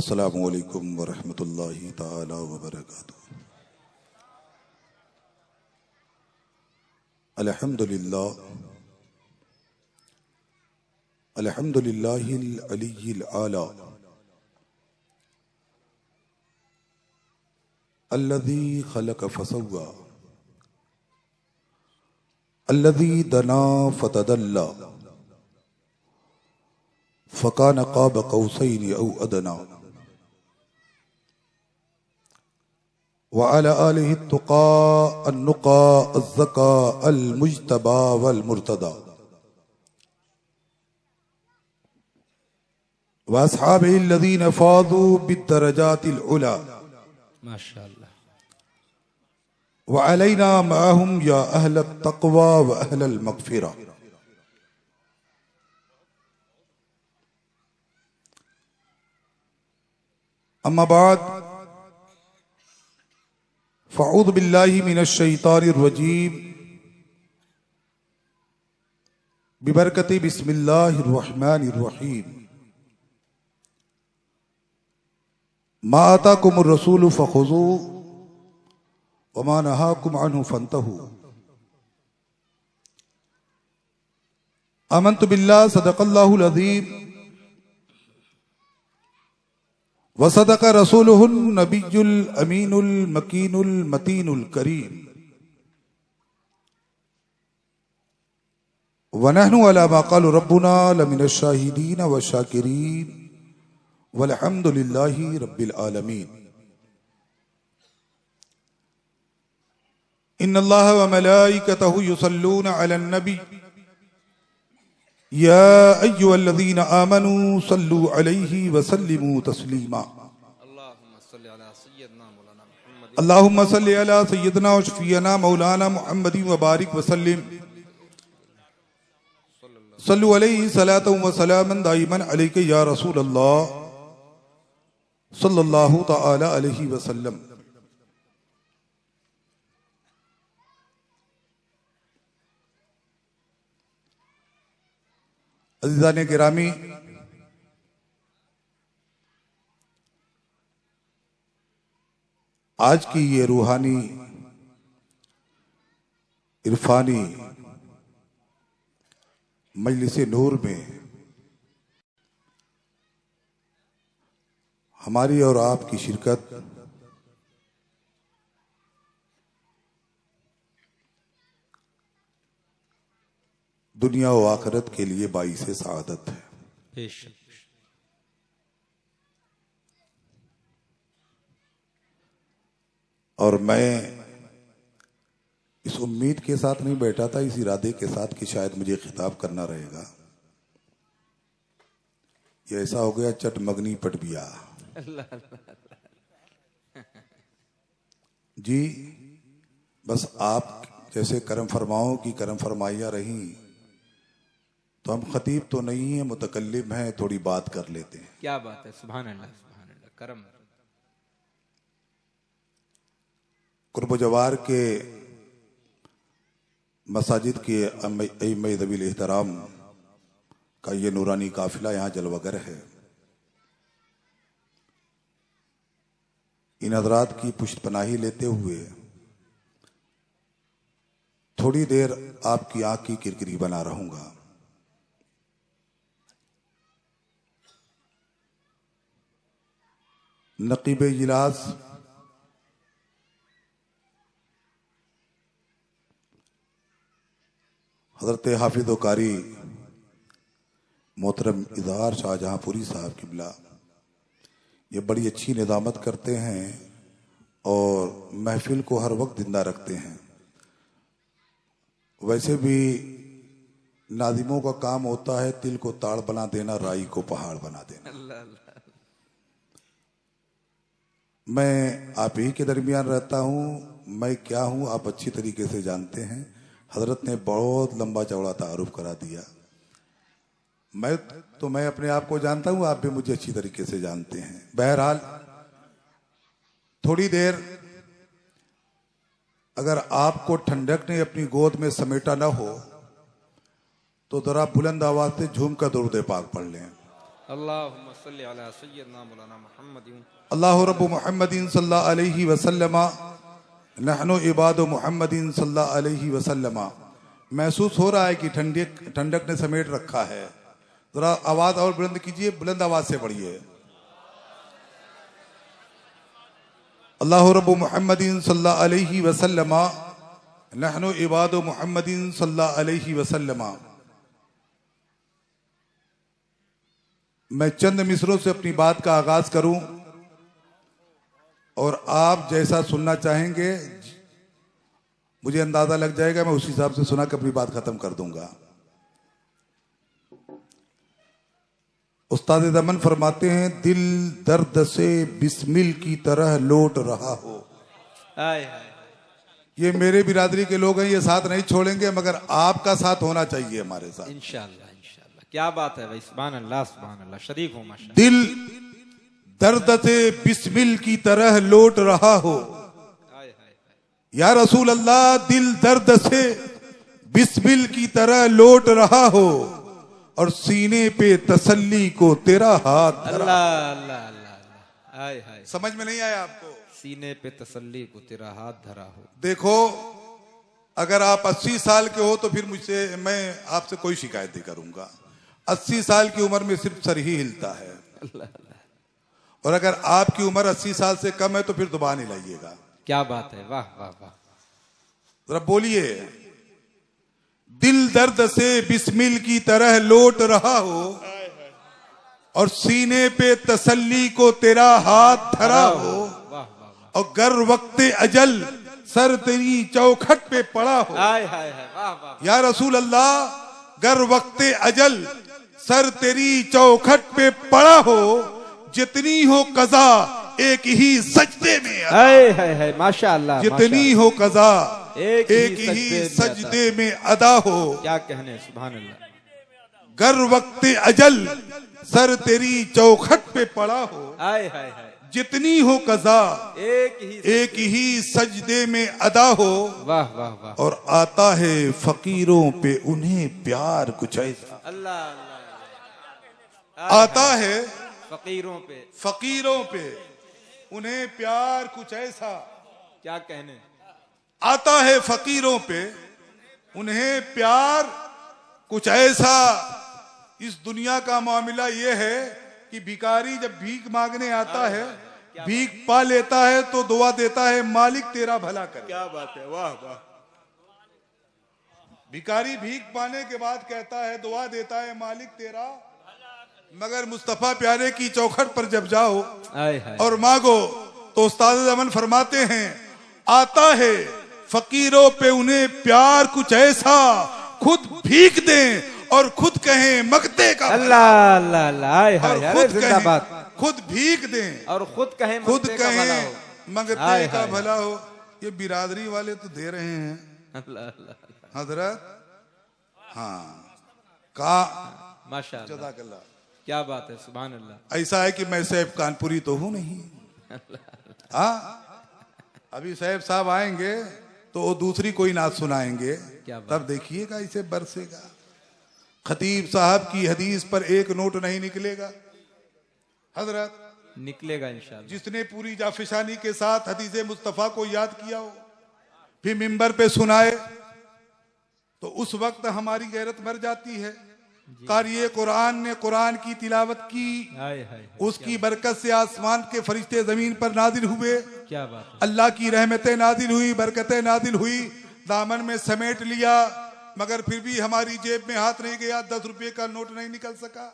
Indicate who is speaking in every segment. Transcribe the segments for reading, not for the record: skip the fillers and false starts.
Speaker 1: अस्सलामु अलैकुम वरहमतुल्लाहि ताला वबरकातुहू। अल्हम्दुलिल्लाह अल्हम्दुलिल्लाहिल अलिय्यिल आला अल्लज़ी खलक़ फसव्वा अल्लज़ी दना फतदल्ला फ़कान क़ाब क़ौसैनि औ अदना व अला आलिहि तुक़ा अन्नुक़ा अज़्ज़का अलमुज्तबा वलमुर्तदा व अस्हाबिहि अल्लज़ीना फ़ाज़ू बिद्दरजातिल उला
Speaker 2: माशाअल्लाह
Speaker 1: व अलैना मअहुम या अहलत तक़वा व अहलल मग़फ़िरा। अम्मा बाद फ़अऊज़ु बिल्लाहि मिनश शैतानिर रजीम बिबरकति बिस्मिल्लाहिर रहमानिर रहीम। मा आताकुमुर रसूलु फ़ख़ुज़ूहु व मा नहाकुम अन्हु फ़ंतहू। आमन्तु बिल्लाहि सदक़ल्लाहुल अज़ीम व सदक़ रसूलुहुन नबियुल अमीनुल मकीनुल मतीनुल करीम व नहनु अला मा क़ाल रब्बुना लमिनश शाहिदीन व शाकिरीन वल्हम्दुलिल्लाहि रब्बिल आलमीन। इन्नल्लाह व मलाइकतहु युसल्लूना अलन नबी या अय्युहल्लज़ीना आमनू सल्लू अलैहि व सल्लिमू तस्लीमा। अल्लाहुम्मा सल्लि अला सय्यिदना व शफीअना मौलाना मुहम्मदिन व बारिक व सल्लिम। सल्लु अलैहि सलातन व सलामन दाइमन अलैका या रसूल अल्लाह सल्लल्लाहु तआला अलैहि वसल्लम। अज़ीज़ाने गिरामी, आज की ये रूहानी इरफानी मजलिस नूर में हमारी और आपकी शिरकत दुनिया व आखिरत के लिए बाइसे सआदत है।
Speaker 2: बेशक
Speaker 1: और मैं इस उम्मीद के साथ नहीं बैठा था, इस इरादे के साथ कि शायद मुझे खिताब करना रहेगा। ये ऐसा हो गया चट मगनी पट बिया जी। बस आप जैसे करम फरमाओं की करम फरमाइयाँ रही तो हम खतीब तो नहीं है, मुतकल्लिम हैं, थोड़ी बात कर लेते हैं।
Speaker 2: क्या बात है, सुभान अल्लाह सुभान अल्लाह। करम
Speaker 1: कुर्ब जवार के मसाजिद के अइम्मे ज़वील एहतराम का ये नूरानी काफिला यहाँ जलवागर है। इन हज़रात की पुष्टपनाही लेते हुए थोड़ी देर आपकी आंख की किरकिरी बना रहूंगा। नकीब इजलास हजरत हाफिज व कारी मोहतरम इज़हार शाहजहांपुरी साहब किबला ये बड़ी अच्छी निज़ामत करते हैं और महफिल को हर वक्त जिंदा रखते हैं। वैसे भी नादिमों का काम होता है तिल को ताड़ बना देना, राई को पहाड़ बना देना। मैं आप ही के दरमियान रहता हूँ, मैं क्या हूँ आप अच्छी तरीके से जानते हैं। हजरत ने बहुत लंबा चौड़ा तारुफ करा दिया। मैं अपने आप को जानता हूँ, आप भी मुझे अच्छी तरीके से जानते हैं। बहरहाल थोड़ी देर अगर आपको ठंडक ने अपनी गोद में समेटा ना हो तो जरा बुलंद आवाज से झूम कर दुरूद पाक पढ़ लें।
Speaker 2: अल्लाहुम्मा सल्ली अला सय्यदना मौलाना मुहम्मद।
Speaker 1: अल्लाहु रब्बु मुहम्मदिन सल्लल्लाहु अलैहि वसल्लम नहनु इबादु मुहम्मदिन सल्लल्लाहु अलैहि वसल्लम। महसूस हो रहा है कि ठंडक ने समेट रखा है। जरा आवाज और बुलंद कीजिए, बुलंद आवाज से पढ़िए। अल्लाहु रब्बु मुहम्मदिन सल्लल्लाहु अलैहि वसल्लम नहनु इबादु मुहम्मदिन सल्लल्लाहु अलैहि वसल्लम। मैं चंद मिसरों से अपनी बात का आगाज करूं और आप जैसा सुनना चाहेंगे मुझे अंदाजा लग जाएगा, मैं उस हिसाब से सुना के अपनी बात खत्म कर दूंगा। उस्ताद दमन फरमाते हैं, दिल दर्द से बिस्मिल की तरह लौट रहा हो। ये मेरे बिरादरी के लोग हैं, ये साथ नहीं छोड़ेंगे, मगर आपका साथ होना चाहिए हमारे साथ
Speaker 2: इंशाअल्लाह इंशाअल्लाह। क्या बात है भाई, सुभान अल्लाह सुभान अल्लाह। शरीफ हो माशाअल्लाह।
Speaker 1: दिल दर्द से बिस्मिल की तरह लौट रहा हो। या रसूल अल्लाह, दिल दर्द से बिस्मिल की तरह लौट रहा हो और सीने पे तसल्ली को तेरा हाथ धरा।
Speaker 2: अल्लाह अल्लाह अल्लाह। आय हाय,
Speaker 1: समझ में नहीं आया आपको?
Speaker 2: सीने पे तसल्ली को तेरा हाथ धरा हो।
Speaker 1: देखो, अगर आप 80 साल के हो तो फिर मुझसे, मैं आपसे कोई शिकायत नहीं करूंगा। 80 साल की उम्र में सिर्फ सर ही हिलता है। और अगर आपकी उम्र 80 साल से कम है तो फिर दुबा नहीं लाइएगा।
Speaker 2: क्या बात है, वाह वाह वाह।
Speaker 1: जरा बोलिए, दिल दर्द से बिस्मिल की तरह लौट रहा हो और सीने पे तसल्ली को तेरा हाथ धरा हो, और गर वक्ते अजल सर तेरी चौखट पे पड़ा हो।
Speaker 2: हाय हाय हाय, वाह वाह।
Speaker 1: या रसूल अल्लाह, गर वक्ते अजल सर तेरी चौखट पे पड़ा हो, जितनी हो कज़ा एक ही सजदे में।
Speaker 2: हाय हाय हाय, माशाअल्लाह।
Speaker 1: जितनी हो कज़ा
Speaker 2: एक
Speaker 1: ही सजदे में अदा हो।
Speaker 2: क्या कहने, सुभान अल्लाह।
Speaker 1: गर वक्ते अजल सर तेरी चौखट पे पड़ा हो।
Speaker 2: हाय हाय हाय,
Speaker 1: जितनी हो कज़ा
Speaker 2: एक
Speaker 1: ही सजदे में अदा हो।
Speaker 2: वाह वाह वाह।
Speaker 1: और आता है फकीरों पे उन्हें प्यार कुछ ऐसा।
Speaker 2: अल्लाह अल्लाह।
Speaker 1: आता है
Speaker 2: फकीरों पे
Speaker 1: उन्हें प्यार कुछ ऐसा।
Speaker 2: क्या कहने।
Speaker 1: आता है फकीरों पे उन्हें प्यार कुछ ऐसा। इस दुनिया का मामला ये है कि भिखारी जब भीख मांगने आता है, भीख पा लेता है तो दुआ देता है, मालिक तेरा भला करे।
Speaker 2: क्या बात है, वाह वाह।
Speaker 1: भिखारी भीख पाने के बाद कहता है, दुआ देता है, मालिक तेरा। मगर मुस्तफा प्यारे की चौखट पर जब जाओ और मांगो तो उस्ताद अमन फरमाते हैं, आता है फकीरों पे उन्हें प्यार कुछ ऐसा, खुद भीख दें और खुद कहें मगते का।
Speaker 2: अल्लाह अल्लाह अल्लाह।
Speaker 1: खुद भीख दें
Speaker 2: और खुद कहें
Speaker 1: मगते का भला हो। ये बिरादरी वाले तो दे रहे हैं हजरत। हाँ का
Speaker 2: माशाअल्लाह, क्या बात है, सुभान अल्लाह।
Speaker 1: ऐसा है कि मैं सैफ कानपुरी तो हूं नहीं। हाँ, अभी सैफ साहब आएंगे तो वो दूसरी कोई नात सुनाएंगे, तब देखिएगा इसे बरसेगा। खतीब साहब की हदीस पर एक नोट नहीं निकलेगा हजरत।
Speaker 2: निकलेगा इंशाअल्लाह।
Speaker 1: जिसने पूरी जाफिशानी के साथ हदीस मुस्तफा को याद किया हो, फिर मिंबर पे सुनाए, तो उस वक्त हमारी गैरत मर जाती है। कारिए कुरान ने कुरान की तिलावत की, उसकी बरकत से आसमान के फरिश्ते जमीन पर नाजिल हुए।
Speaker 2: क्या बात है।
Speaker 1: अल्लाह की रहमतें नाजिल हुई, बरकतें नाजिल हुई, दामन में समेट लिया, मगर फिर भी हमारी जेब में हाथ नहीं गया, 10 रुपए का नोट नहीं निकल सका।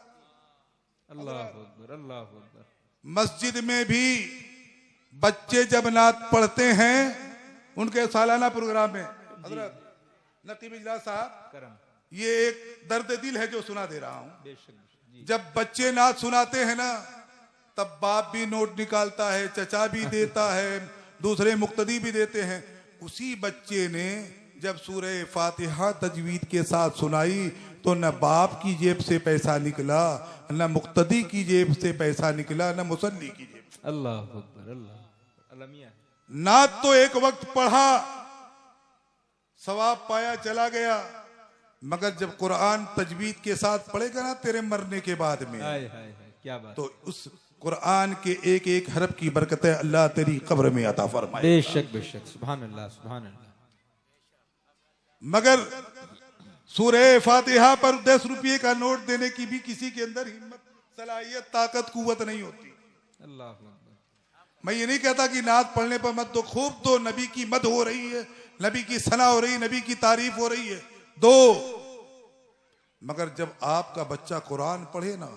Speaker 2: अल्लाह अकबर, अल्लाह अकबर।
Speaker 1: मस्जिद में भी बच्चे जब नात पढ़ते हैं, उनके सालाना प्रोग्राम में हजरत नकीब इजलास साहब, ये एक दर्द दिल है जो सुना दे रहा हूं। जब बच्चे नात सुनाते हैं ना, तब बाप भी नोट निकालता है, चचा भी देता है, दूसरे मुक्तदी भी देते हैं। उसी बच्चे ने जब सूरह फातिहा तजवीद के साथ सुनाई तो न बाप की जेब से पैसा निकला, न मुक्तदी की जेब से पैसा निकला, न मुसल्ली की जेब से।
Speaker 2: अल्लाह अकबर, अल्लाह।
Speaker 1: नात तो एक वक्त पढ़ा, सवाब पाया, चला गया, मगर जब कुरान तजवीद के साथ पढ़ेगा ना तेरे मरने के बाद में,
Speaker 2: क्या बात।
Speaker 1: तो उस कुरान के एक एक हरफ की बरकतें अल्लाह तेरी कब्र में अता फरमाए।
Speaker 2: बेशक बेशक, सुभान अल्लाह सुभान अल्लाह।
Speaker 1: मगर सूरह फातिहा पर 10 रुपये का नोट देने की भी किसी के अंदर हिम्मत, सलाहियत, ताकत, कुव्वत नहीं होती।
Speaker 2: अल्लाह अकबर।
Speaker 1: मैं ये नहीं कहता कि नात पढ़ने पर मत दो, खूब तो नबी की मद हो रही है, नबी की सना हो रही है, नबी की तारीफ हो रही है, दो। मगर जब आपका बच्चा कुरान पढ़े ना,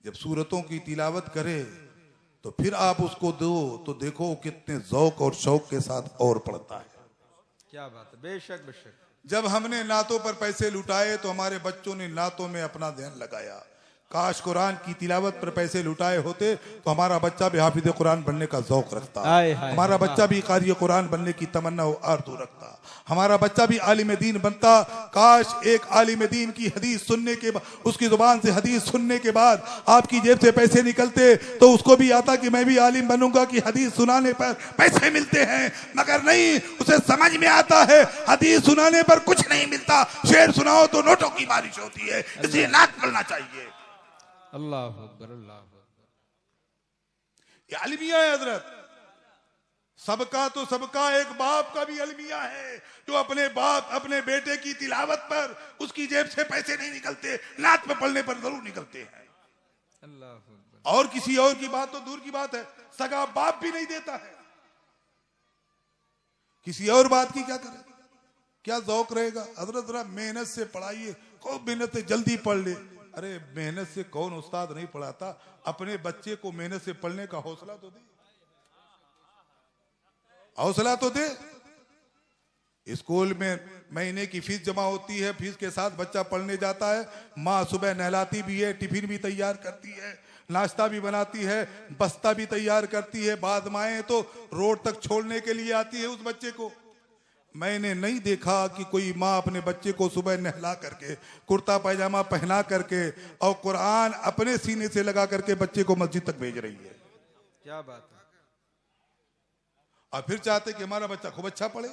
Speaker 1: जब सूरतों की तिलावत करे, तो फिर आप उसको दो तो देखो कितने ज़ौक और शौक के साथ और पढ़ता है।
Speaker 2: क्या बात है। बेशक बेशक।
Speaker 1: जब हमने नातों पर पैसे लुटाए तो हमारे बच्चों ने नातों में अपना ध्यान लगाया। काश कुरान की तिलावत पर पैसे लुटाए होते तो हमारा बच्चा भी हाफिज कुरान बनने का ज़ौक रखता, हमारा बच्चा भी कारी कुरान बनने की तमन्ना और आरज़ू रखता, हमारा बच्चा भी आलिम दीन बनता। काश एक आलिम दीन की हदीस सुनने के बाद, उसकी जुबान से हदीस सुनने के बाद आपकी जेब से पैसे निकलते तो उसको भी आता कि मैं भी आलिम बनूंगा, कि हदीस सुनाने पर पैसे मिलते हैं। मगर नहीं, उसे समझ में आता है हदीस सुनाने पर कुछ नहीं मिलता, शेर सुनाओ तो नोटों की बारिश होती है, इसलिए नात पढ़ना चाहिए।
Speaker 2: अल्लाह अकबर अल्लाह अकबर।
Speaker 1: ये अलमिया है हजरत, सबका तो सबका, एक बाप का भी अलमिया है जो अपने बाप अपने बेटे की तिलावत पर उसकी जेब से पैसे नहीं निकलते, नात में पढ़ने पर जरूर निकलते हैं।
Speaker 2: अल्लाह अकबर।
Speaker 1: और किसी और की बात तो दूर की बात है, सगा बाप भी नहीं देता है, किसी और बात की क्या करे, क्या ज़ौक रहेगा। हजरत जरा मेहनत से पढ़ाइए, खूब मेहनत से जल्दी पढ़ ले। अरे मेहनत से कौन उस्ताद नहीं पढ़ाता, अपने बच्चे को मेहनत से पढ़ने का हौसला तो दे, हौसला तो दे। स्कूल में महीने की फीस जमा होती है, फीस के साथ बच्चा पढ़ने जाता है, माँ सुबह नहलाती भी है, टिफिन भी तैयार करती है, नाश्ता भी बनाती है, बस्ता भी तैयार करती है, बाद माएँ तो रोड तक छोड़ने के लिए आती है उस बच्चे को। मैंने नहीं देखा कि कोई माँ अपने बच्चे को सुबह नहला करके, कुर्ता पैजामा पहना करके और कुरान अपने सीने से लगा करके बच्चे को मस्जिद तक भेज रही है।
Speaker 2: क्या बात है।
Speaker 1: और फिर चाहते कि हमारा बच्चा खूब अच्छा पढ़े।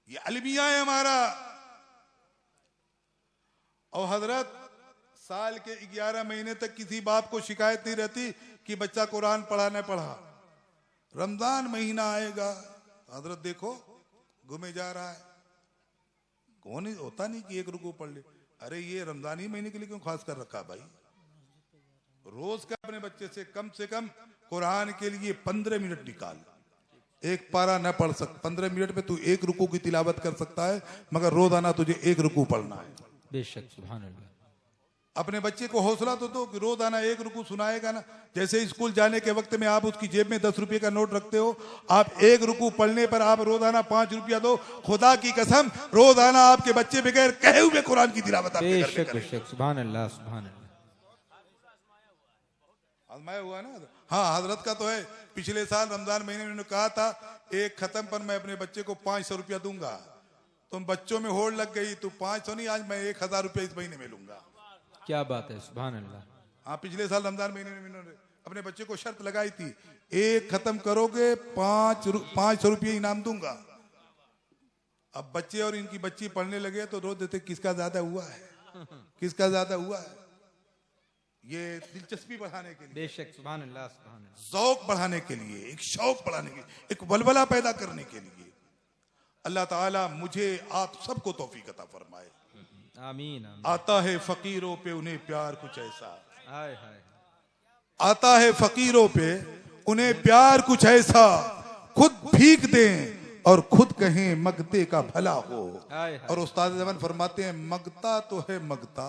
Speaker 1: ये अलमिया है हमारा। और हजरत साल के 11 महीने तक किसी बाप को शिकायत नहीं रहती कि बच्चा कुरान पढ़ा न पढ़ा। रमजान महीना आएगा, हजरत देखो घूमे जा रहा है, कौन होता नहीं कि एक रुकू पढ़ ले। अरे ये रमजानी महीने के लिए क्यों खास कर रखा भाई। रोज का अपने बच्चे से कम कुरान के लिए 15 मिनट निकाल। एक पारा न पढ़ सक 15 मिनट में तू एक रुकू की तिलावत कर सकता है, मगर रोजाना तुझे एक रुकू पढ़ना है।
Speaker 2: बेशक सुभान अल्लाह।
Speaker 1: अपने बच्चे को हौसला तो दो कि रोजाना एक रुकू सुनाएगा ना। जैसे स्कूल जाने के वक्त में आप उसकी जेब में 10 रुपए का नोट रखते हो, आप एक रुकू पढ़ने पर आप रोजाना 5 रुपया दो। खुदा की कसम रोजाना आपके बच्चे बगैर कहे हुए कुरान की तिलावत आपके घर में करेंगे।
Speaker 2: सुभान अल्लाह सुभान अल्लाह।
Speaker 1: आजमाया हुआ ना। हाँ हजरत का तो है, पिछले साल रमजान महीने में उन्होंने कहा था एक खत्म पर मैं अपने बच्चे को 500 रुपया दूंगा। तुम बच्चों में होड़ लग गई, तू 500 नहीं, आज मैं 1000 रुपया इस महीने में लूंगा।
Speaker 2: क्या बात है सुभान अल्लाह।
Speaker 1: हाँ पिछले साल रमजान महीने में इन्होंने अपने बच्चे को शर्त लगाई थी, एक खत्म करोगे 500 रुपये इनाम दूंगा। अब बच्चे और इनकी बच्ची पढ़ने लगे तो रोज देते किसका ज्यादा हुआ है, किसका ज्यादा हुआ है। ये दिलचस्पी बढ़ाने के लिए,
Speaker 2: बेशक सुभान अल्लाह सुभान अल्लाह।
Speaker 1: ज़ौक बढ़ाने के लिए, एक शौक बढ़ाने के लिए, एक वलवला पैदा करने के लिए अल्लाह ताला मुझे आप सबको तौफीक अता फरमाए।
Speaker 2: आमीन आमीन।
Speaker 1: आता है फकीरों पे उन्हें प्यार कुछ ऐसा,
Speaker 2: हाय हाय।
Speaker 1: आता है फकीरों पे उन्हें प्यार कुछ ऐसा, खुद भीख दें और खुद कहें मगते का भला हो। और उस्ताद ज़मान फरमाते हैं मगता तो है मगता,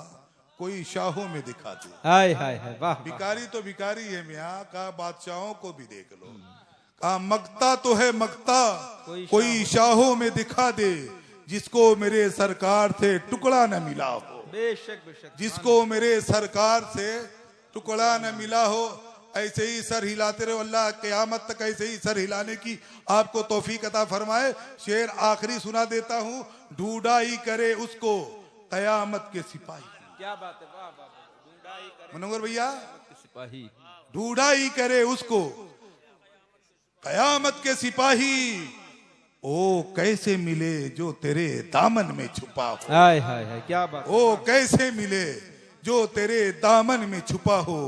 Speaker 1: कोई शाहों में दिखा दे।
Speaker 2: हाय हाय हाय वाह।
Speaker 1: भिखारी तो भिखारी है मियाँ का, बादशाहों को भी देख लो। कहा मगता तो है मगता, कोई शाहों में दिखा दे, जिसको मेरे सरकार से टुकड़ा न मिला हो।
Speaker 2: बेशक बेशक।
Speaker 1: जिसको मेरे सरकार से टुकड़ा न मिला हो, ऐसे ही सर हिलाते रहो। अल्लाह क़यामत तक ऐसे ही सर हिलाने की आपको तौफीक अता फरमाए। शेर आखिरी सुना देता हूँ, ढूंढा ही करे उसको क़यामत के सिपाही।
Speaker 2: क्या बात है वाह वाह।
Speaker 1: मनोहर भैया,
Speaker 2: सिपाही
Speaker 1: ढूंढा ही करे उसको क़यामत के सिपाही, ओ कैसे मिले जो तेरे दामन में छुपा हो।
Speaker 2: हाय हाय हाय, क्या बात।
Speaker 1: ओ कैसे मिले जो तेरे दामन में छुपा हो,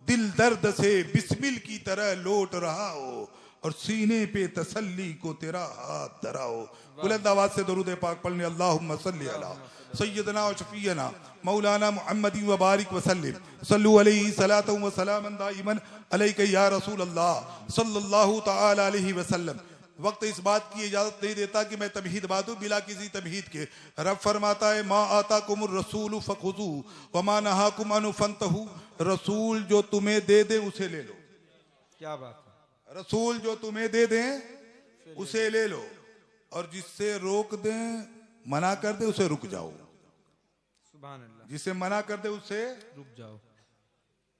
Speaker 1: दिल दर्द से बिस्मिल की तरह लौट रहा हो और सीने पे तसल्ली को तेरा हाथ धरा हो। बुलंद आवाज से दरूद पाक पढ़ने अल्लाहुम्मा सल्ली अला सय्यदना व शफीयना मौलाना मुहम्मदी व बारिक वसल्लिम सल्लु अलैहि सलातु व सलामन दाइमन अलैका या रसूल अल्लाह सल्लल्लाहु तआला अलैहि वसल्लम। वक्त इस बात की इजाजत नहीं देता कि मैं तमहीद बातूं बिला किसी तमहीद के। रब फरमाता है मा आताकुमुर रसूल फखुजू व मा नहाकुम अनु फंतहू। रसूल जो तुम्हें दे दे उसे ले लो।
Speaker 2: क्या बात है।
Speaker 1: रसूल जो तुम्हें दे दें उसे ले लो और जिससे रोक दें मना कर दे उसे रुक जाओ।
Speaker 2: सुभान अल्लाह।
Speaker 1: जिसे मना कर दे उसे
Speaker 2: रुक जाओ।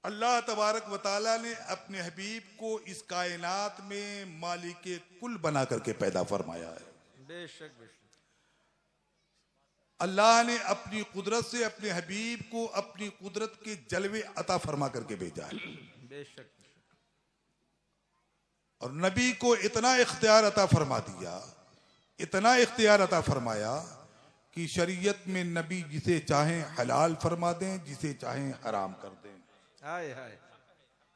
Speaker 1: अल्लाह तबारक व तआला ने अपने हबीब को इस कायनात में मालिक कुल बना करके पैदा फरमाया है।
Speaker 2: बेशक बेशक।
Speaker 1: अल्लाह ने अपनी कुदरत से अपने हबीब को अपनी कुदरत के जलवे अता फरमा करके भेजा है।
Speaker 2: बेशक।
Speaker 1: और नबी को इतना इख्तियार अता फरमा दिया, इतना इख्तियार अता फरमाया कि शरीयत में नबी जिसे चाहें हलाल फरमा दें, जिसे चाहें हराम कर दें।
Speaker 2: हाय हाय,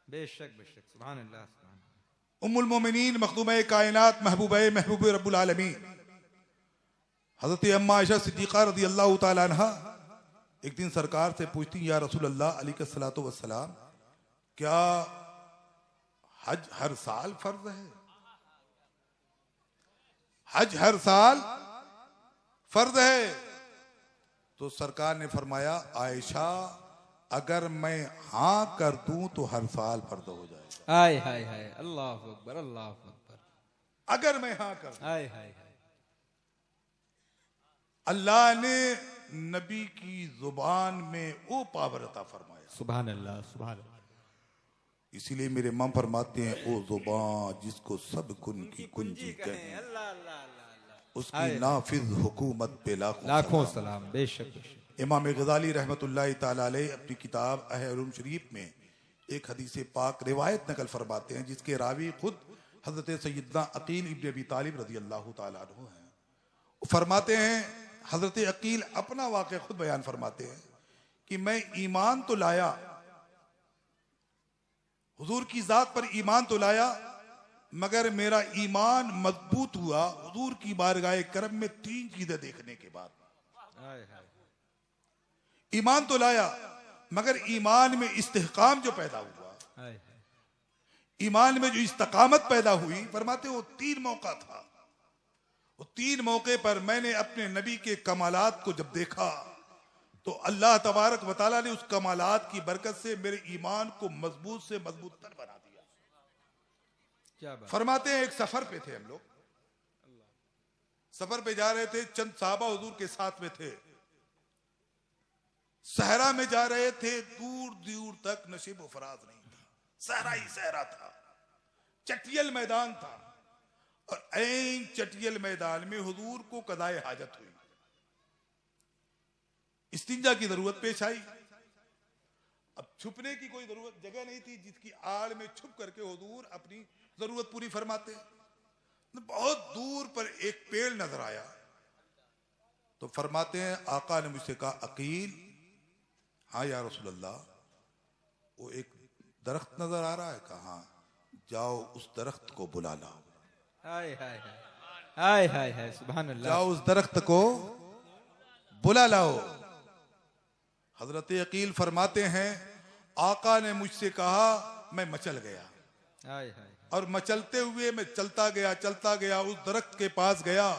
Speaker 2: बेशक बेशक। सुभान अल्लाह सुभान अल्लाह।
Speaker 1: उम्मुल मोमिनीन मखदूम कायनात महबूब रब्बुल आलमीन हजरत अम्मा आयशा सिद्दीक़ा रज़ी अल्लाह तआला अन्हा एक दिन सरकार से पूछती या रसूल अल्लाह अलैहिस्सलातु वस्सलाम, क्या हज हर साल फर्ज है? हज हर साल फर्ज है? तो सरकार ने फरमाया आयशा अगर मैं हाँ कर दूं तो हर साल फर्ज हो जाएगा।
Speaker 2: हाय हाय हाय, अल्लाह अकबर अल्लाह अकबर।
Speaker 1: अगर मैं हाँ कर दूं।
Speaker 2: हाय हाय हाय।
Speaker 1: अल्लाह ने नबी की जुबान में वो पावर अता फरमाया।
Speaker 2: सुभान अल्लाह सुभान अल्लाह।
Speaker 1: इसीलिए मेरे इमाम फरमाते हैं ओ जुबान जिसको सब कुन की कुंजी कहें,
Speaker 2: अल्लाह अल्लाह अल्लाह।
Speaker 1: उसकी नाफिज हुकूमत पे
Speaker 2: लाखों सलाम। बेशक बेशक।
Speaker 1: इमाम गजाली रहमतुल्लाह ताला अलैह अपनी किताब अहलुम शरीफ में एक हदीस पाक रिवायत नकल फरमाते हैं जिसके रावी खुद हजरत सैयदना अकील इब्न अबी तालिब रजी अल्लाह ताला अन्हु हैं। वो फरमाते हैं, हजरत अकील अपना वाक़या खुद बयान फरमाते हैं कि मैं ईमान तो लाया, हुजूर की जात पर ईमान तो लाया, मगर मेरा ईमान मजबूत हुआ हुजूर की बारगाह करम में तीन चीजें देखने के बाद। ईमान तो लाया मगर ईमान में इस्तेहकाम जो पैदा हुआ, ईमान में जो इस्तकामत पैदा हुई, फरमाते वो तीन मौका था। वो तीन मौके पर मैंने अपने नबी के कमालात को जब देखा तो अल्लाह तबारक व तआला ने उस कमालात की बरकत से मेरे ईमान को मजबूत से मजबूत तर बना दिया।
Speaker 2: क्या बात।
Speaker 1: फरमाते हैं एक सफर पे थे हम लोग, सफर पे जा रहे थे, चंद साहबा हुजूर के साथ में थे, सहरा में जा रहे थे, दूर दूर तक नशीब फराज नहीं था, सहरा ही सहरा था, चटियल मैदान था और ऐन चटियल मैदान में हुजूर को कदाए हाजत हुई, इस्तिंजा की जरूरत पेश आई। अब छुपने की कोई जरूरत जगह नहीं थी जिसकी आड़ में छुप करके हुजूर अपनी जरूरत पूरी फरमाते। बहुत दूर पर एक पेड़ नजर आया तो फरमाते हैं आका ने मुझसे कहा अकील, हाँ या रसूल अल्लाह, वो एक दरख्त नजर आ रहा है? कहा जाओ उस दरख्त को बुला लाओ।
Speaker 2: हाय हाय हाय हाय हाय हाय, सुभान अल्लाह।
Speaker 1: जाओ उस दरख्त को बुला लाओ। हजरत अकील फरमाते हैं आका ने मुझसे कहा मैं मचल गया।
Speaker 2: हाय हाय।
Speaker 1: और मचलते हुए मैं चलता गया उस दरख्त के पास गया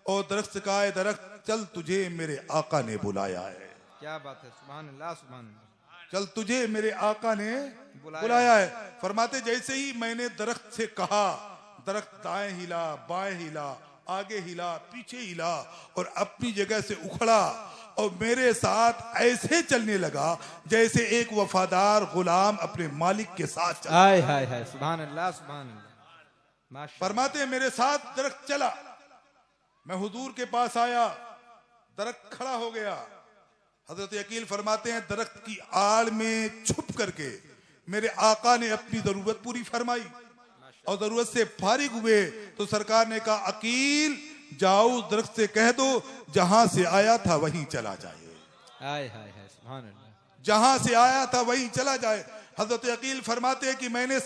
Speaker 1: और दरख्त से कहा दरख्त चल तुझे मेरे आका ने बुलाया है।
Speaker 2: क्या बात है, सुभान अल्लाह सुभान अल्लाह।
Speaker 1: चल तुझे मेरे आका ने बुलाया है। फरमाते जैसे ही मैंने दरख्त से कहा, दरख्त दाएं हिला, बाएं हिला, आगे हिला, पीछे हिला और अपनी जगह से उखड़ा और मेरे साथ ऐसे चलने लगा जैसे एक वफादार गुलाम अपने मालिक के साथ चला।
Speaker 2: हाय हाय हाय, सुभान अल्लाह सुभान अल्लाह। माशाअल्लाह।
Speaker 1: फरमाते मेरे साथ दरख्त चला, मैं हुजूर के पास आया, दरख्त खड़ा हो गया। हजरत अकील फरमाते हैं दरख्त की आड़ में छुप करके मेरे आका ने अपनी जरूरत पूरी फरमाई। और जरूरत से फारिग हुए तो सरकार ने कहा अकील जाओ उस दरख्त से कह दो जहां से आया था वहीं चला जाए।
Speaker 2: हाय हाय हाय सुभान अल्लाह।
Speaker 1: जहां से आया था वहीं चला जाए। हजरत अकील फरमाते हैं कि मैंने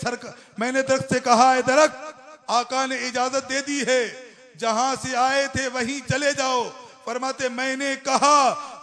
Speaker 1: दरख्त से कहा है दरख्त आका ने इजाजत दे दी है जहां से आए थे वहीं चले जाओ। फरमाते मैंने कहा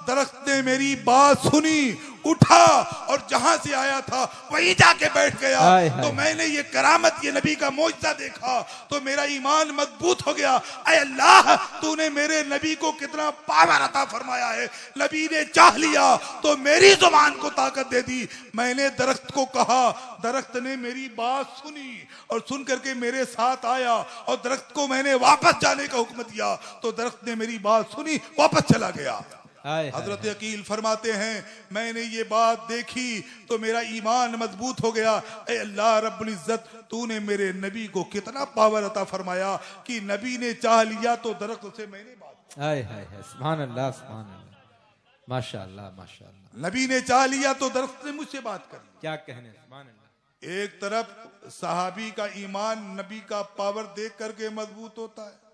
Speaker 1: दरख्त ने मेरी बात सुनी उठा और जहां से आया था वहीं जाके बैठ गया। तो मैंने ये करामत ये नबी का मौजज़ा देखा तो मेरा ईमान मजबूत हो गया। ऐ अल्लाह तूने मेरे नबी को कितना पावर अता फरमाया है। नबी ने चाह लिया तो मेरी जुबान को ताकत दे दी। मैंने दरख्त को कहा दरख्त ने मेरी बात सुनी और सुन करके मेरे साथ आया और दरख्त को मैंने वापस जाने का हुक्म दिया तो दरख्त ने मेरी बात सुनी वापस चला गया। हजरत अकील फरमाते हैं मैंने ये बात देखी तो मेरा ईमान मजबूत हो गया। ऐ अल्लाह रब्बुल इज्जत तूने मेरे नबी को कितना पावर अता फरमाया कि नबी ने चाह लिया तो दरख्त से मैंने बात।
Speaker 2: हाय हाय हाय सुभान अल्लाह सुभान अल्लाह माशाअल्लाह माशाअल्लाह।
Speaker 1: नबी ने चाह लिया तो दरख्त ने मुझसे बात कर ली।
Speaker 2: क्या कहने सुभान अल्लाह।
Speaker 1: एक तरफ सहाबी का ईमान नबी का पावर देख करके मजबूत होता है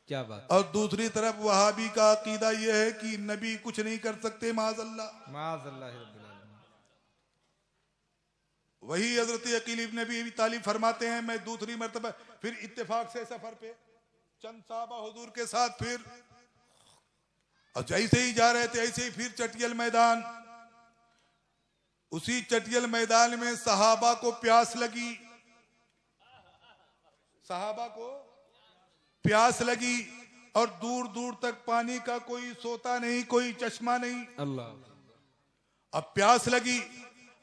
Speaker 2: क्या बात।
Speaker 1: और दूसरी तरफ वहाबी का अकीदा यह है कि नबी कुछ नहीं कर सकते माज़अल्लाह। वही हजरत अकील इब्न अबी तालिब फरमाते हैं मैं दूसरी मर्तबा फिर इत्तेफाक से सफर पे चंद साहबा हुजूर के साथ फिर और जैसे ही जा रहे थे ऐसे ही फिर चटियल मैदान। उसी चटियल मैदान में सहाबा को प्यास लगी। सहाबा को प्यास लगी और दूर दूर तक पानी का कोई सोता नहीं कोई चश्मा नहीं। अल्लाह। अब प्यास लगी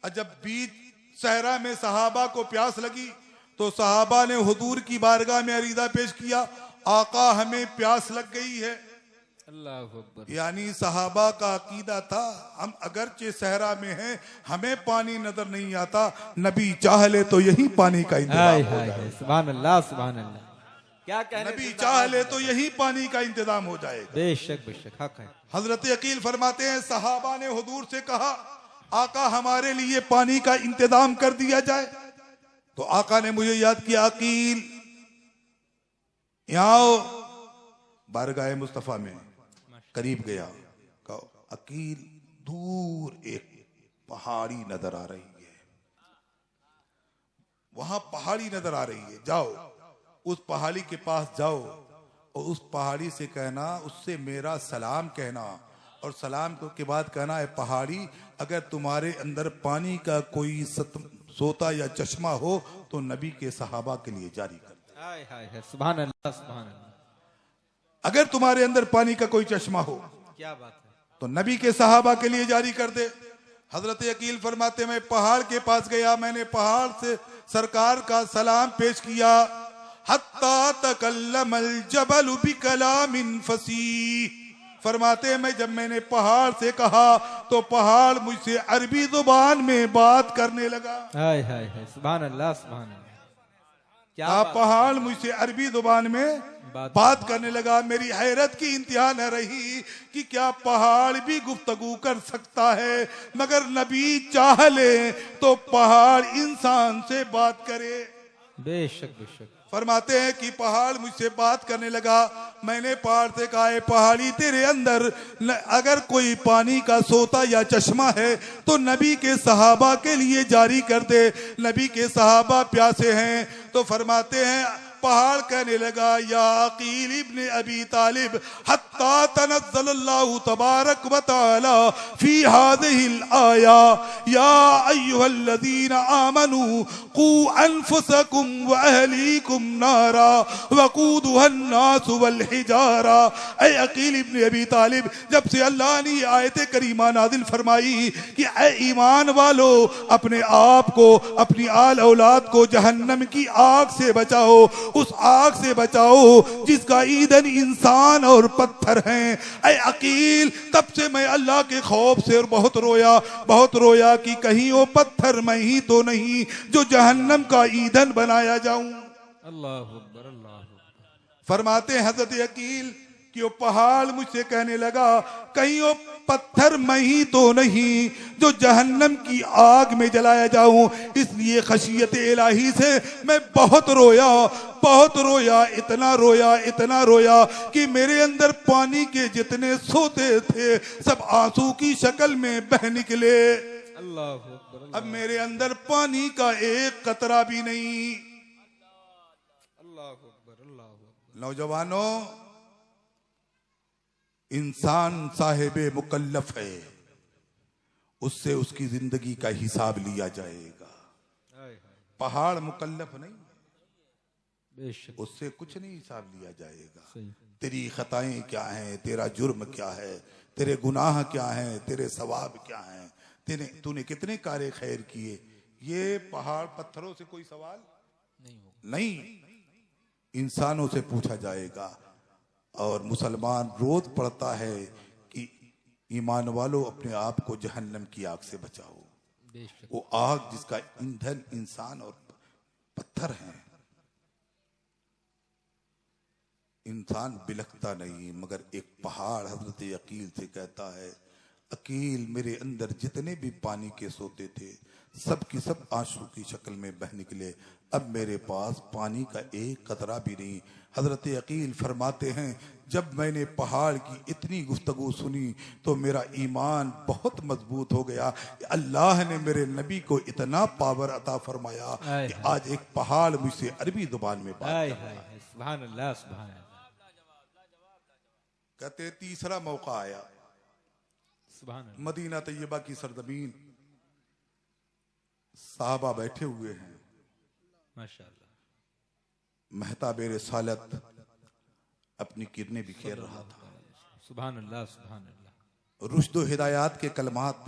Speaker 1: और जब बीच सहरा में सहाबा को प्यास लगी तो सहाबा ने हुजूर की बारगाह में अरीदा पेश किया आका हमें प्यास लग गई है।
Speaker 2: अल्लाह अकबर।
Speaker 1: यानी सहाबा का अकीदा था हम अगरचे सहरा में हैं हमें पानी नजर नहीं आता नबी चाह ले तो यही पानी का इंतजाम हो जाए।
Speaker 2: सुभान अल्लाह सुभान अल्लाह। क्या कहने
Speaker 1: नबी चाह ले तो यही पानी का इंतजाम हो जाएगा।
Speaker 2: बेशक बेशक हक है।
Speaker 1: हजरत अकील फरमाते हैं सहाबा ने हुजूर से कहा आका हमारे लिए पानी का इंतजाम कर दिया जाए। तो आका ने मुझे याद किया अकील यहाँ बारगाह मुस्तफा में करीब गया कहो अकील दूर एक पहाड़ी नजर आ रही है। वहां पहाड़ी नजर आ रही है जाओ उस पहाड़ी के पास जाओ और उस पहाड़ी से कहना उससे मेरा सलाम कहना और सलाम के बाद कहना है पहाड़ी अगर तुम्हारे अंदर पानी का कोई सोता या चश्मा हो तो नबी के सहाबा के लिए जारी कर दे।
Speaker 2: हाय हाय सुभान अल्लाह सुभान अल्लाह।
Speaker 1: अगर तुम्हारे अंदर पानी का कोई चश्मा हो
Speaker 2: क्या बात है
Speaker 1: तो नबी के सहाबा के लिए जारी कर दे। हजरत अकील फरमाते मैं पहाड़ के पास गया मैंने पहाड़ से सरकार का सलाम पेश किया हत्ता तकल्लमल जबल बिकलामिन फसीह। फरमाते मैं जब मैंने पहाड़ से कहा तो पहाड़ मुझसे अरबी जुबान में बात करने लगा।
Speaker 2: हाय हाय हाय सुभान अल्लाह सुभान अल्लाह। क्या
Speaker 1: पहाड़ मुझसे अरबी जुबान में बात करने लगा। मेरी हैरत की इंतहा न रही कि क्या पहाड़ भी गुफ्तगू कर सकता है मगर नबी चाह ले तो पहाड़ इंसान से बात करे।
Speaker 2: बेशक बेशक।
Speaker 1: फरमाते हैं कि पहाड़ मुझसे बात करने लगा। मैंने पहाड़ से कहा पहाड़ी तेरे अंदर अगर कोई पानी का सोता या चश्मा है तो नबी के सहाबा के लिए जारी कर दे नबी के सहाबा प्यासे हैं। तो फरमाते हैं पहाड़ कहने लगा या अकील इब्न अबी तालिब हत्ता तनज़्ज़लल्लाहु तबारक व तआला फी हाज़िहिल आया या अय्युहल्लज़ीना आमनू कू अनफुसकुम व अहलीकुम नारा वक़ूदुहन नास वल हिजारा। ऐ अकील इब्न अबी तालिब जब से अल्लाह ने आयत करीमा नाजिल फरमाई कि ऐ ईमान वालो अपने आप को अपनी आल औलाद को जहन्नम की आग से बचाओ उस आग से बचाओ जिसका ईंधन इंसान और पत्थर हैं। ऐ अकील तब से मैं अल्लाह के खौफ से बहुत रोया कि कहीं वो पत्थर मैं ही तो नहीं जो जहन्नम का ईंधन बनाया जाऊं।
Speaker 2: अल्लाह अकबर अल्लाह अकबर।
Speaker 1: फरमाते हजरत अकील कि वो पहाड़ मुझसे कहने लगा, कहीं वो पत्थर मैं ही तो नहीं जो जहन्नम की आग में जलाया जाऊं। इसलिए खशियत इलाही से मैं बहुत रोया, इतना रोया कि मेरे अंदर पानी के जितने सोते थे सब आंसू की शक्ल में बह निकले।
Speaker 2: अल्लाह अकबर,
Speaker 1: अब मेरे अंदर पानी का एक कतरा भी नहीं।
Speaker 2: अल्लाह अकबर, अल्लाह अकबर।
Speaker 1: नौजवानों, इंसान साहिबे मुकल्लफ है, उससे उसकी जिंदगी का हिसाब लिया जाएगा।
Speaker 2: हाय हाय,
Speaker 1: पहाड़ मुकल्लफ नहीं,
Speaker 2: बेशक
Speaker 1: उससे कुछ नहीं हिसाब लिया जाएगा।
Speaker 2: सही।
Speaker 1: तेरी खताएं क्या हैं, तेरा जुर्म क्या है, तेरे गुनाह क्या हैं, तेरे सवाब क्या हैं, तूने कितने कार्य खैर किए, ये पहाड़ पत्थरों से कोई सवाल नहीं, इंसानों से पूछा जाएगा। और मुसलमान रोज पढ़ता है कि ईमान वालों अपने आप को जहन्नम की आग से बचाओ।
Speaker 2: बेशक
Speaker 1: वो आग जिसका ईंधन इंसान और पत्थर है। इंसान बिलखता नहीं, मगर एक पहाड़ हजरत अकील से कहता है, अकील मेरे अंदर जितने भी पानी के सोते थे सब की सब आंसू की शक्ल में बह निकले। अब मेरे पास पानी का एक कतरा भी नहीं। हजरत अकील फरमाते हैं, जब मैंने पहाड़ की इतनी गुफ्तगू सुनी तो मेरा ईमान बहुत मजबूत हो गया। अल्लाह ने मेरे नबी को इतना पावर अता फरमाया कि आज एक पहाड़ मुझसे अरबी जुबान में बात
Speaker 2: हाय
Speaker 1: कर रहा
Speaker 2: हाय
Speaker 1: है।
Speaker 2: हाय, सुभान अल्लाह, सुभान अल्लाह,
Speaker 1: कहते तीसरा मौका आया,
Speaker 2: सुभान अल्लाह।
Speaker 1: मदीना तैयबा की सरजमीन, साहबा बैठे हुए हैं,
Speaker 2: माशाअल्लाह,
Speaker 1: महताब रिसालत अपनी किरणें बिखेर रहा था।
Speaker 2: सुभान अल्लाह, सुभान अल्लाह।
Speaker 1: रुश्द व हिदायत के कलमात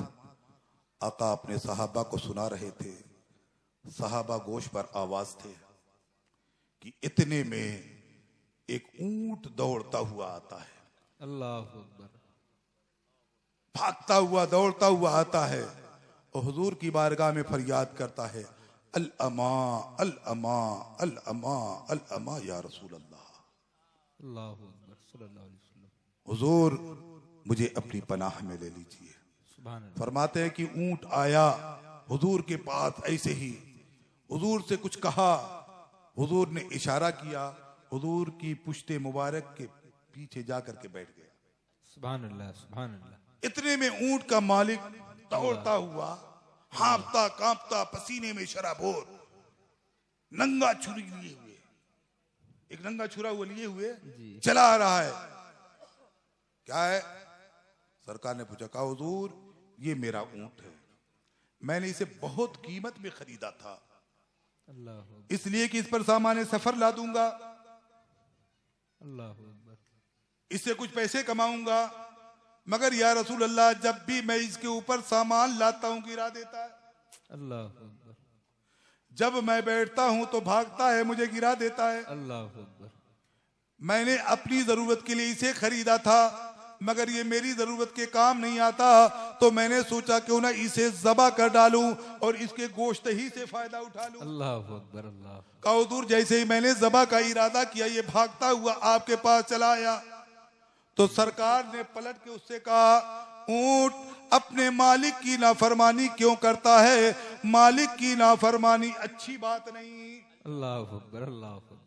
Speaker 1: आका अपने सहाबा को सुना रहे थे। सहाबा गोश पर आवाज थे कि इतने में एक ऊंट दौड़ता हुआ आता है,
Speaker 2: अल्लाह अकबर,
Speaker 1: भागता हुआ दौड़ता हुआ आता है और हुजूर की बारगाह में फरियाद करता है, अल अमा अल अमा अल अमा अल अमा या रसूल अल्लाह।
Speaker 2: अल्लाह अकबर, सल्लल्लाहु अलैहि वसल्लम।
Speaker 1: हुजूर मुझे अपनी पनाह में ले लीजिए।
Speaker 2: सुभान अल्लाह,
Speaker 1: फरमाते हैं कि ऊंट आया हुजूर के पास, ऐसे ही हुजूर से कुछ कहा, हुजूर ने इशारा किया, हुजूर की पुश्ते मुबारक के पीछे जाकर के बैठ गया।
Speaker 2: सुभान अल्लाह, सुभान अल्लाह।
Speaker 1: इतने में ऊंट का मालिक दौड़ता हुआ, हाँफता कांपता, पसीने में शराबोर, नंगा छुरी लिए हुए, एक नंगा छुरा हुआ लिए हुए चला आ रहा है। क्या है? सरकार ने पूछा, कहा हुजूर ये मेरा ऊंट है, मैंने इसे बहुत कीमत में खरीदा था,
Speaker 2: अल्लाह अकबर,
Speaker 1: इसलिए कि इस पर सामान सफर ला दूंगा,
Speaker 2: अल्लाह अकबर,
Speaker 1: इससे कुछ पैसे कमाऊंगा, मगर या रसूल अल्लाह जब भी मैं इसके ऊपर सामान लाता हूं गिरा देता है,
Speaker 2: अल्लाह अकबर,
Speaker 1: जब मैं बैठता हूं तो भागता है, मुझे गिरा देता है।
Speaker 2: अल्लाह अकबर,
Speaker 1: मैंने अपनी जरूरत के लिए इसे खरीदा था, मगर ये मेरी जरूरत के काम नहीं आता, तो मैंने सोचा क्यों ना इसे ज़बा कर डालूं और इसके गोश्त ही से फायदा उठा लूं।
Speaker 2: अल्लाह अकबर, अल्लाह,
Speaker 1: कहा हुजूर जैसे ही मैंने ज़बा का इरादा किया, ये भागता हुआ आपके पास चला आया, तो सरकार ने पलट के उससे कहा, ऊंट अपने मालिक की नाफरमानी क्यों करता है? मालिक की नाफरमानी अच्छी बात नहीं,
Speaker 2: अल्लाह अकबर, अल्लाह अकबर।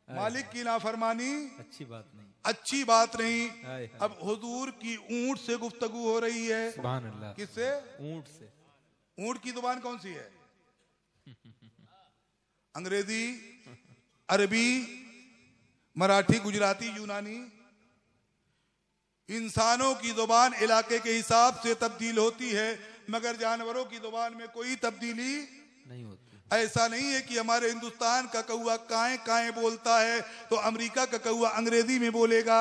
Speaker 1: मालिक की नाफरमानी
Speaker 2: अच्छी बात नहीं।
Speaker 1: अच्छी बात नहीं।
Speaker 2: हाय हाय।
Speaker 1: अब हुजूर की ऊंट से गुफ्तगू हो रही है।
Speaker 2: सुभान अल्लाह।
Speaker 1: किससे?
Speaker 2: ऊंट से।
Speaker 1: ऊंट की जुबान कौन सी है? अंग्रेजी, अरबी, मराठी, गुजराती, यूनानी। इंसानों की जुबान इलाके के हिसाब से तब्दील होती है, मगर जानवरों की जुबान में कोई तब्दीली
Speaker 2: नहीं होती।
Speaker 1: ऐसा नहीं है कि हमारे हिंदुस्तान का कौवा काएं काएं बोलता है तो अमेरिका का कौवा अंग्रेजी में बोलेगा।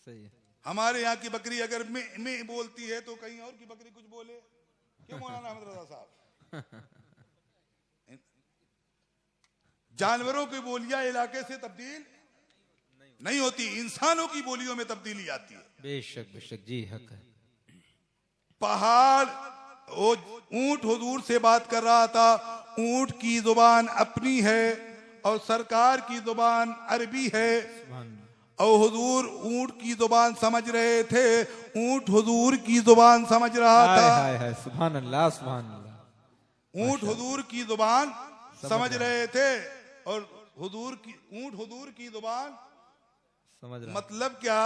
Speaker 2: सही है।
Speaker 1: हमारे यहाँ की बकरी अगर में बोलती है तो कहीं और की बकरी कुछ बोले। क्यों मौलाना अहमद रजा साहब? जानवरों की बोलियां इलाके से तब्दील नहीं होती, इंसानों की बोलियों में तब्दीली आती है।
Speaker 2: बेशक बेशक, जी हक है।
Speaker 1: पहाड़, वो ऊंट हुजूर से बात कर रहा था, ऊंट की जुबान अपनी है और सरकार की जुबान अरबी है।
Speaker 2: सुभान
Speaker 1: और हुजूर ऊंट की जुबान समझ रहे थे, ऊंट हुजूर की जुबान समझ रहा
Speaker 2: हाय
Speaker 1: था।
Speaker 2: हाय हाय, सुभान अल्लाह सुभान अल्लाह।
Speaker 1: ऊंट हुजूर की जुबान समझ
Speaker 2: रहा
Speaker 1: रहे थे और ऊंट हुजूर की जुबान
Speaker 2: समझ रहा।
Speaker 1: मतलब क्या,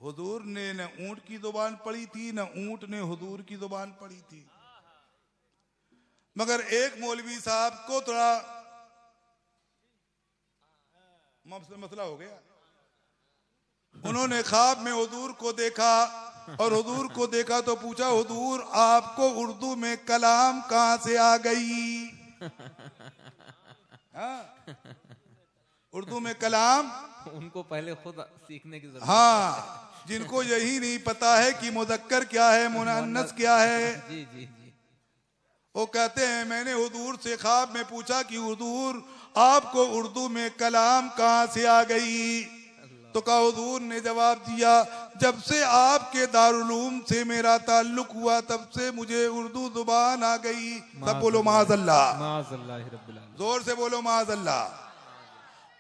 Speaker 1: हुजूर ने न ऊंट की जुबान पढ़ी थी, न ऊंट ने हुजूर की जुबान पढ़ी थी। मगर एक मौलवी साहब को थोड़ा मसला हो गया। उन्होंने ख्वाब में हुजूर को देखा और हुजूर को देखा तो पूछा, हुजूर आपको उर्दू में कलाम कहां से आ गई? हाँ? उर्दू में कलाम,
Speaker 2: उनको पहले खुद सीखने की जरूरत
Speaker 1: हाँ, जिनको यही नहीं पता है कि मुज़क्कर क्या है, मुन्नस क्या है।
Speaker 2: जी जी जी।
Speaker 1: वो कहते हैं मैंने हुजूर से ख्वाब में पूछा कि हुजूर आपको उर्दू में कलाम कहां से आ गई? तो कहा, हुजूर ने जवाब दिया, जब से आपके दारुल से मेरा ताल्लुक हुआ तब से मुझे उर्दू जुबान आ गई। सब बोलो माज़अल्लाह,
Speaker 2: माज़अल्लाह रब्बिल आलमीन।
Speaker 1: जोर से बोलो माज़अल्लाह।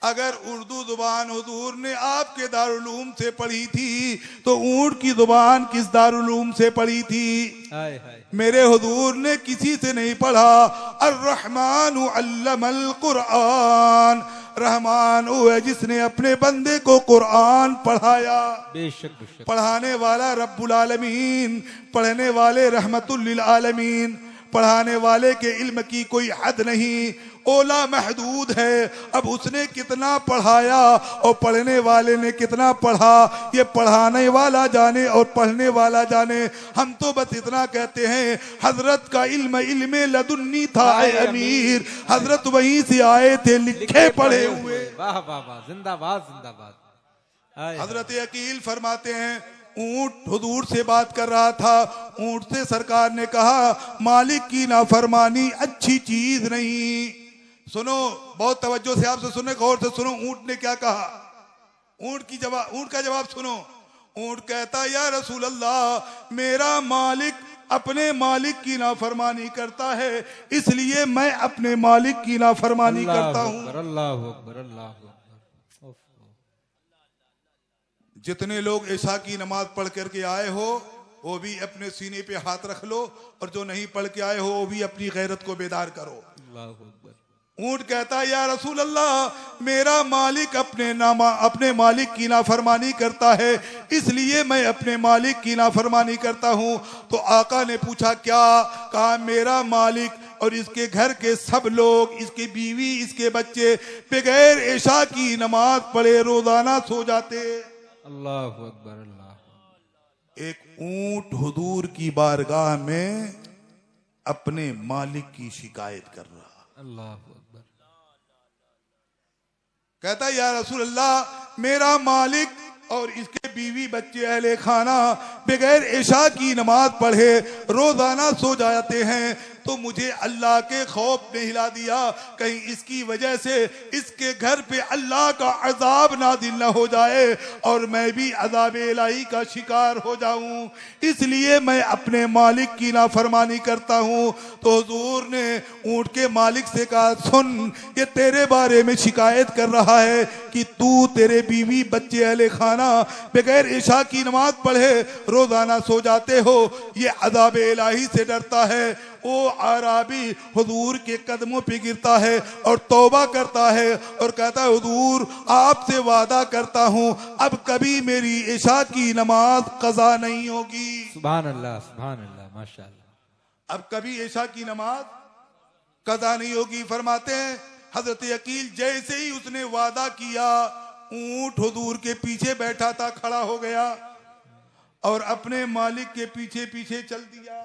Speaker 1: अगर उर्दू जुबान हुजूर ने आपके दारुल से पढ़ी थी तो ऊंट की जुबान किस दारुल से पढ़ी थी?
Speaker 2: हाय हाय।
Speaker 1: मेरे हुजूर ने किसी से नहीं पढ़ा। अर्रहमानु अल्लमल कुरआन, रहमान वो है जिसने अपने बंदे को कुरआन पढ़ाया।
Speaker 2: बेशक बेशक।
Speaker 1: पढ़ाने वाला रब्बुल आलमीन, पढ़ने वाले रहमतुल लिल आलमीन, पढ़ाने वाले के इल्म की कोई हद नहीं, ओला महदूद है। अब उसने कितना पढ़ाया और पढ़ने वाले ने कितना पढ़ा, ये पढ़ाने वाला जाने और पढ़ने वाला जाने। हम तो बस इतना कहते हैं, हजरत का इल्म इल्म लदुन्नी था ऐ अमीर, हजरत वहीं से आए थे लिखे पढ़े हुए।
Speaker 2: वाह वाह वाह, जिंदाबाद जिंदाबाद।
Speaker 1: हजरत अकील फरमाते हैं, ऊंट हुजूर से बात कर रहा था। ऊंट से सरकार ने कहा, मालिक की नाफरमानी अच्छी चीज नहीं। सुनो, बहुत तवज्जो से आपसे सुने, गौर से सुनो, ऊंट ने क्या कहा। ऊंट का जवाब सुनो। ऊंट कहता, या रसूल अल्लाह, मेरा मालिक अपने मालिक की नाफरमानी करता है, इसलिए मैं अपने मालिक की नाफरमानी करता हूं।
Speaker 2: अल्लाहु अकबर अल्लाहु अकबर।
Speaker 1: जितने लोग ईशा की नमाज पढ़ करके आए हो वो भी अपने सीने पे हाथ रख लो, और जो नहीं पढ़ के आए हो वो भी अपनी गैरत को बेदार करो।
Speaker 2: अल्लाहु अकबर।
Speaker 1: ऊंट कहता है, या रसूल अल्लाह, मेरा मालिक अपने मालिक की नाफरमानी करता है, इसलिए मैं अपने मालिक की नाफरमानी करता हूं। तो आका ने पूछा क्या? कहा, मेरा मालिक और इसके घर के सब लोग, इसकी बीवी, इसके बच्चे बगैर ईशा की नमाज पढ़े रोजाना सो जाते।
Speaker 2: अल्लाहु अकबर अल्लाह।
Speaker 1: एक ऊंट हुजूर की बारगाह में अपने मालिक की शिकायत कर रहा।
Speaker 2: अल्लाहु अकबर।
Speaker 1: कहता, या रसूल अल्लाह, मेरा मालिक और इसके बीवी बच्चे अहले खाना बगैर ईशा की नमाज पढ़े रोजाना सो जाते हैं, तो मुझे अल्लाह के खौफ ने हिला दिया, कहीं इसकी वजह से इसके घर पे अल्लाह का अजाब नादिल न हो जाए और मैं भी अजाब इलाही का शिकार हो जाऊं, इसलिए मैं अपने मालिक की नाफरमानी करता हूं। तो हुजूर ने ऊंट के मालिक से कहा, सुन, ये तेरे बारे में शिकायत कर रहा है कि तू, तेरे बीवी बच्चे अहले खाना बगैर ईशा की नमाज पढ़े रोजाना सो जाते हो, ये अजाब इलाही से डरता है। वो आराबी हुजूर के कदमों पे गिरता है और तौबा करता है और कहता है, हुजूर आपसे वादा करता हूं अब कभी मेरी ईशा की नमाज कज़ा नहीं होगी।
Speaker 2: सुभान अल्लाह माशाअल्लाह।
Speaker 1: अब कभी ईशा की नमाज कज़ा नहीं होगी। फरमाते हैं हजरत अकील, जैसे ही उसने वादा किया, ऊंट हुजूर के पीछे बैठा था, खड़ा हो गया और अपने मालिक के पीछे पीछे चल दिया।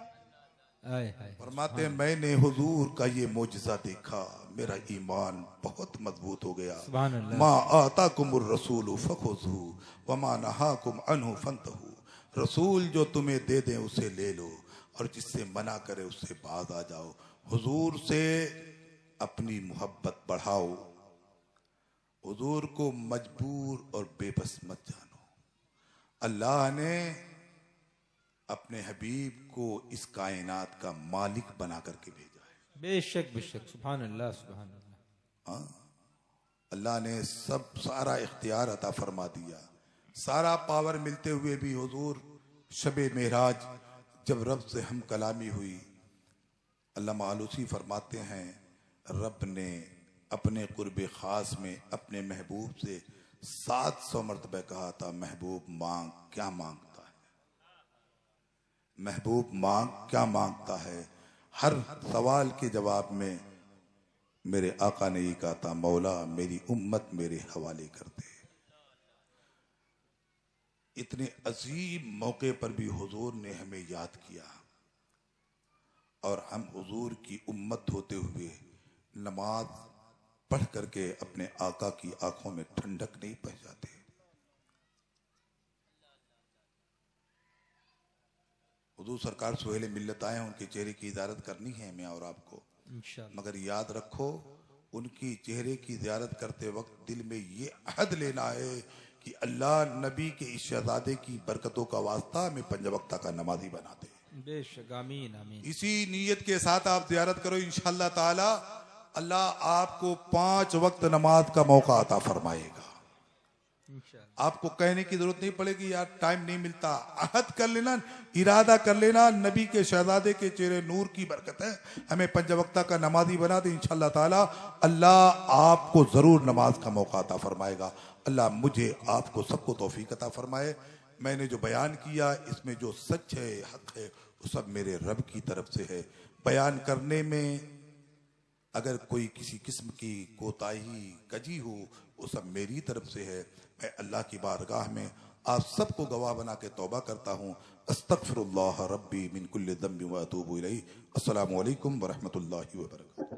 Speaker 1: फरमाते हैं, मैंने हुजूर का ये मोजज़ा देखा, मेरा ईमान बहुत मजबूत हो गया। मा आताकुमुर रसूल फखुज़ू व मा नहाकुम अन्हु फंतहू, रसूल जो तुम्हें दे दे उसे ले लो और जिससे मना करे उससे बाज आ जाओ। हुजूर से अपनी मोहब्बत बढ़ाओ, हुजूर को मजबूर और बेबस मत जानो। अल्लाह ने अपने हबीब को इस कायनात का मालिक बना करके भेजा है।
Speaker 2: बेशक बेशक, सुभान अल्लाह सुभान अल्लाह।
Speaker 1: अल्लाह ने सब सारा इख्तियार अता फरमा दिया। सारा पावर मिलते हुए भी हुजूर शबे मेराज जब रब से हम कलामी हुई, अल्लामा आलूसी फरमाते हैं रब ने अपने कुर्बे खास में अपने महबूब से 700 मरतबा कहा था, महबूब मांग, क्या मांगता है महबूब, मांग क्या मांगता है। हर सवाल के जवाब में मेरे आका ने ये कहा था, मौला मेरी उम्मत मेरे हवाले कर दे। इतने अजीम मौके पर भी हुजूर ने हमें याद किया और हम हुजूर की उम्मत होते हुए नमाज पढ़ करके अपने आका की आंखों में ठंडक नहीं पह जाते। हुजूर सरकार सुहेल मिल्लत आए, उनके चेहरे की इजारत करनी है हमें और आपको,
Speaker 2: इंशाअल्लाह।
Speaker 1: मगर याद रखो उनकी चेहरे की जियारत करते वक्त दिल में ये अहद लेना है कि अल्लाह नबी के इस शहजादे की बरकतों का वास्ता हमें 5 वक्त का नमाजी बना दे।
Speaker 2: बेशक, आमीन आमीन।
Speaker 1: इसी नीयत के साथ आप जियारत करो, इंशाअल्लाह ताला अल्लाह आपको 5 वक्त नमाज का मौका अता फरमाएगा।
Speaker 2: इंशाअल्लाह।
Speaker 1: आपको कहने की जरूरत नहीं पड़ेगी यार टाइम नहीं मिलता, अहद कर लेना, इरादा कर लेना, नबी के शहजादे के चेहरे नूर की बरकत है हमें 5 वक्त का नमाजी बना दे। इंशाअल्लाह ताला अल्लाह आपको जरूर नमाज का मौका अता फरमाएगा। अल्लाह मुझे आपको सबको तौफीक अता फरमाए। मैंने जो बयान किया इसमें जो सच है, हक है, वो सब मेरे रब की तरफ से है। बयान करने में अगर कोई किसी किस्म की कोताही कजी हो, वो सब मेरी तरफ से है। मैं अल्लाह की बारगाह में आप सबको गवाह बना के तौबा करता हूँ। अस्तगफिरुल्लाह रब्बी मिन कुल्लि ज़ंबि व अतूबु इलैहि। अस्सलामु अलैकुम व रहमतुल्लाहि व बरकातुहू।